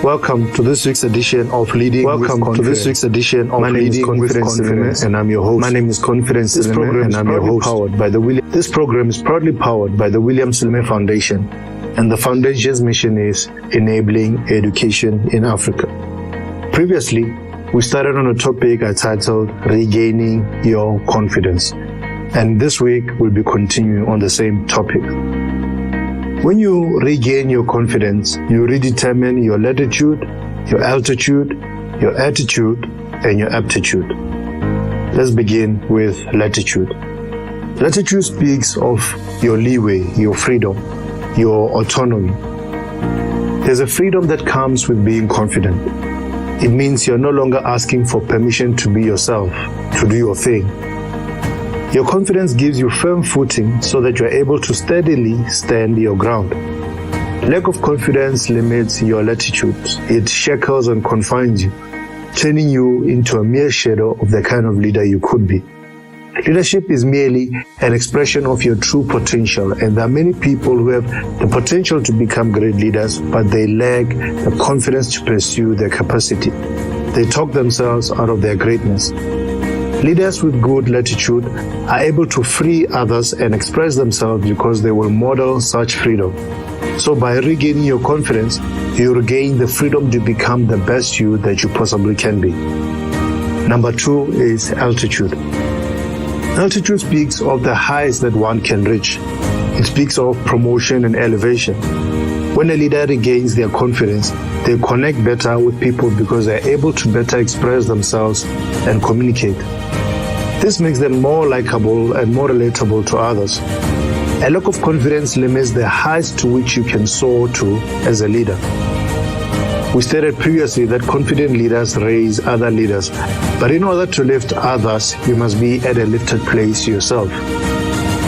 Welcome to this week's edition of Leading with Confidence. My name is Confidence, and I'm your host. My name is Confidence, and I'm your host. This program is proudly powered by the William Silme Foundation, and the foundation's mission is enabling education in Africa. Previously, we started on a topic I titled Regaining Your Confidence, and this week we'll be continuing on the same topic. When you regain your confidence, you redetermine your latitude, your altitude, your attitude, and your aptitude. Let's begin with latitude. Latitude speaks of your leeway, your freedom, your autonomy. There's a freedom that comes with being confident. It means you're no longer asking for permission to be yourself, to do your thing. Your confidence gives you firm footing so that you're able to steadily stand your ground. Lack of confidence limits your latitude. It shackles and confines you, turning you into a mere shadow of the kind of leader you could be. Leadership is merely an expression of your true potential, and there are many people who have the potential to become great leaders, but they lack the confidence to pursue their capacity. They talk themselves out of their greatness. Leaders with good latitude are able to free others and express themselves because they will model such freedom. So by regaining your confidence, you regain the freedom to become the best you that you possibly can be. Number 2 is altitude. Altitude speaks of the heights that one can reach. It speaks of promotion and elevation. When a leader regains their confidence, they connect better with people because they're able to better express themselves and communicate. This makes them more likable and more relatable to others. A lack of confidence limits the heights to which you can soar to as a leader. We stated previously that confident leaders raise other leaders, but in order to lift others, you must be at a lifted place yourself.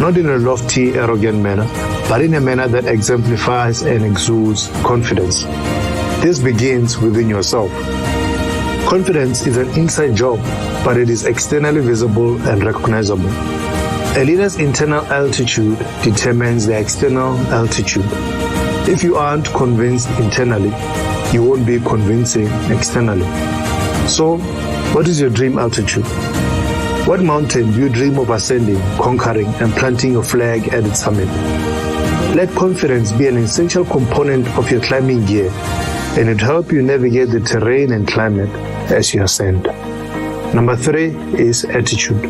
Not in a lofty, arrogant manner, but in a manner that exemplifies and exudes confidence. This begins within yourself. Confidence is an inside job, but it is externally visible and recognizable. A leader's internal altitude determines their external altitude. If you aren't convinced internally, you won't be convincing externally. So, what is your dream altitude? What mountain do you dream of ascending, conquering, and planting your flag at its summit? Let confidence be an essential component of your climbing gear, and it helps you navigate the terrain and climate as you ascend. Number 3 is attitude.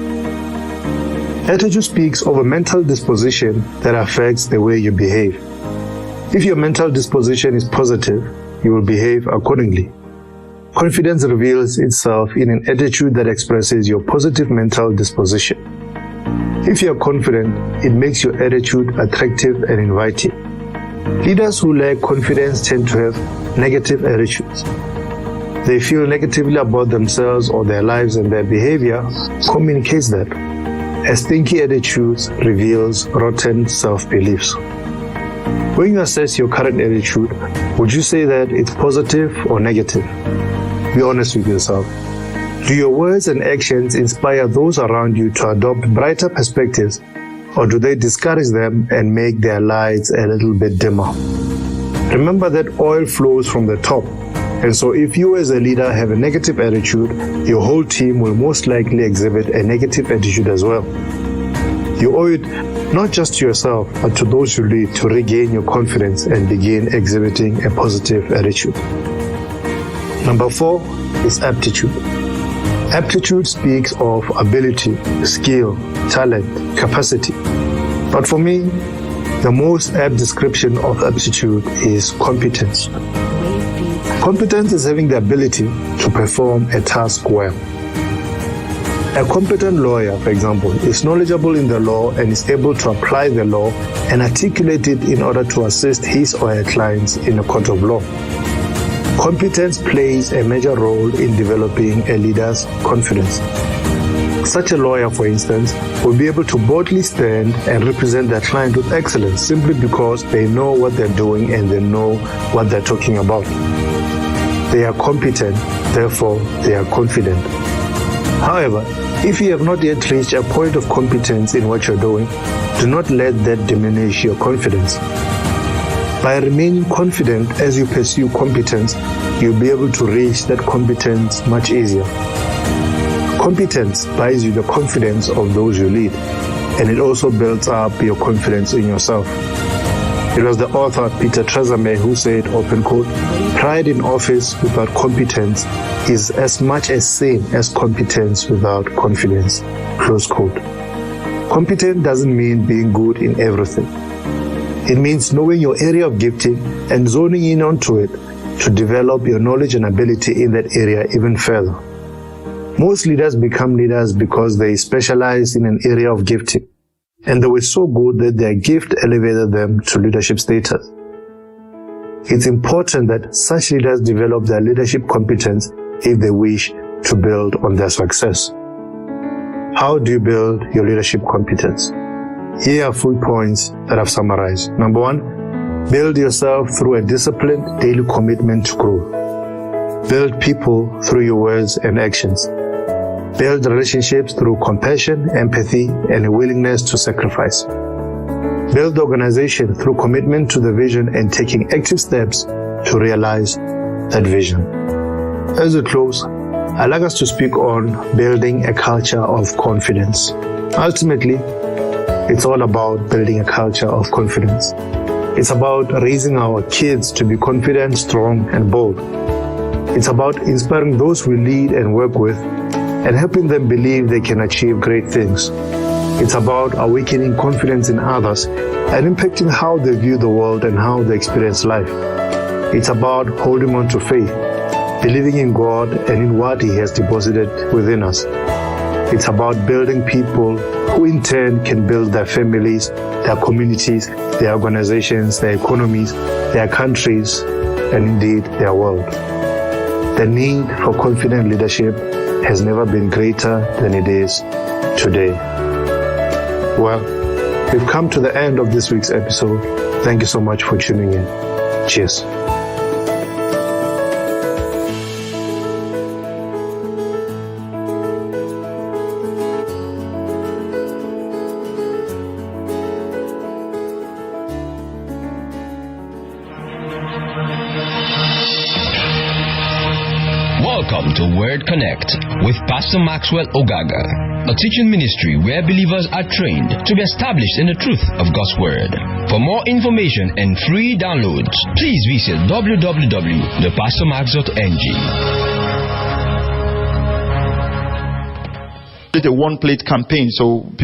Attitude speaks of a mental disposition that affects the way you behave. If your mental disposition is positive, you will behave accordingly. Confidence reveals itself in an attitude that expresses your positive mental disposition. If you are confident, it makes your attitude attractive and inviting. Leaders who lack confidence tend to have negative attitudes. They feel negatively about themselves or their lives, and their behavior communicates that. A stinky attitude reveals rotten self-beliefs. When you assess your current attitude, would you say that it's positive or negative? Be honest with yourself. Do your words and actions inspire those around you to adopt brighter perspectives, or do they discourage them and make their lights a little bit dimmer? Remember that oil flows from the top, and so if you as a leader have a negative attitude, your whole team will most likely exhibit a negative attitude as well. You owe it not just to yourself, but to those you lead to regain your confidence and begin exhibiting a positive attitude. Number 4 is aptitude. Aptitude speaks of ability, skill, talent, capacity. But for me, the most apt description of aptitude is competence. Competence is having the ability to perform a task well. A competent lawyer, for example, is knowledgeable in the law and is able to apply the law and articulate it in order to assist his or her clients in a court of law. Competence plays a major role in developing a leader's confidence. Such a lawyer, for instance, will be able to boldly stand and represent their client with excellence simply because they know what they're doing and they know what they're talking about. They are competent, therefore they are confident. However, if you have not yet reached a point of competence in what you're doing, do not let that diminish your confidence. By remaining confident as you pursue competence, you'll be able to reach that competence much easier. Competence buys you the confidence of those you lead, and it also builds up your confidence in yourself. It was the author Peter Trazame who said, open quote, "Pride in office without competence is as much a sin as competence without confidence," close quote. Competent doesn't mean being good in everything. It means knowing your area of gifting and zoning in onto it to develop your knowledge and ability in that area even further. Most leaders become leaders because they specialize in an area of gifting, and they were so good that their gift elevated them to leadership status. It's important that such leaders develop their leadership competence if they wish to build on their success. How do you build your leadership competence? Here are 4 points that I've summarized. Number 1, build yourself through a disciplined daily commitment to grow. Build people through your words and actions. Build relationships through compassion, empathy, and a willingness to sacrifice. Build the organization through commitment to the vision and taking active steps to realize that vision. As we close, I'd like us to speak on building a culture of confidence. Ultimately, it's all about building a culture of confidence. It's about raising our kids to be confident, strong, and bold. It's about inspiring those we lead and work with and helping them believe they can achieve great things. It's about awakening confidence in others and impacting how they view the world and how they experience life. It's about holding on to faith, believing in God and in what He has deposited within us. It's about building people who in turn can build their families, their communities, their organizations, their economies, their countries, and indeed their world. The need for confident leadership has never been greater than it is today. Well, we've come to the end of this week's episode. Thank you so much for tuning in. Cheers. Welcome to Word Connect with Pastor Maxwell Ogaga, a teaching ministry where believers are trained to be established in the truth of God's Word. For more information and free downloads, please visit www.thepastormax.ng. It's a one-plate campaign, so people